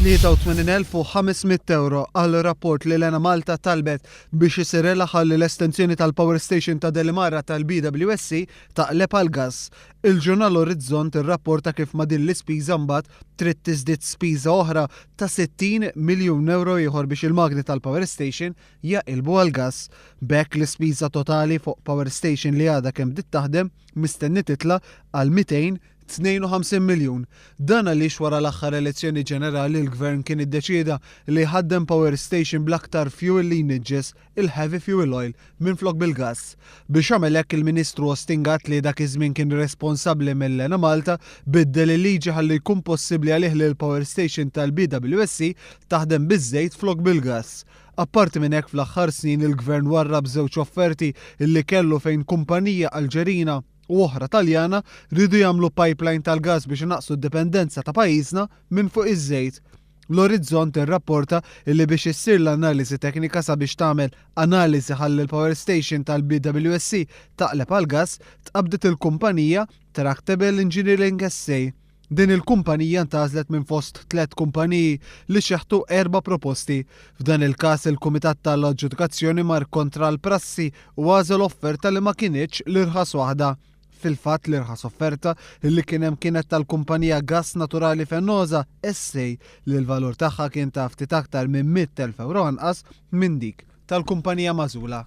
83,500 euro għal rapport li Lena Malta talbet biex isirela ħalli l-estensjoni tal-Power Station ta' Delimarra tal-BWSC taqleb għal gas. Il-ġurnal Orizzont irrapporta kif ma' din l-ispiża mbagħad trid tiżdied spiża oħra ta' 60 miljun euro ieħor biex il-magni tal-Power Station jaqilbu għal gas. B'hekk l-ispiża totali fuq Power Station li għadha kemm bdiet taħdem mistenni titla' għal 252 miljun. Dan għaliex wara l-aħħar elezzjoni ġenerali l-Gvern kien iddeċieda li jħaddem Power Station bl-aktar fuel li jniġġes il-heavy fuel oil minflok bil-gass. Biex għamel hekk il-Ministru ostingat li dak iż-żmien kien responsabbli mill-Lena Malta biddel il-liġi ħalli jkun possibbli għalih li l-Power Station tal-BWSC taħdem biż-żejt flok bil-gass. Apparti minn hekk fl-aħħar snin il-Gvern warrab żewġ offerti illi kellu fejn kumpanija Alġerina u oħra Taljana rridu jagħmlu pipeline tal-gas biex naqsu d-dipendenza ta' pajjiżna minn fuq iż-żejt. L-Orizzont irrapporta li biex issir l-analiżi teknika sabiex tagħmel analiżi ħalli l-Power Station tal-BWSC taqleb għal gas tqabdet il-kumpanija Tractable Engineering SA. Din il-kumpanija ntażlet minn fost 3 kumpaniji li xeħtu 4 proposti. F'dan il-każ il-Kumitat tal-Aġġudikazzjoni mar kontra l-prassi u għażel offerta li ma kinitx l-irħas waħda. Fil-fatt l-irħas offerta li kien hemm kienet tal-kumpanija Gas Naturali Fennosa SA li l-valur tagħha kien ta' ftit aktar minn 100,000 euro anqas minn dik tal-kumpanija magħżula.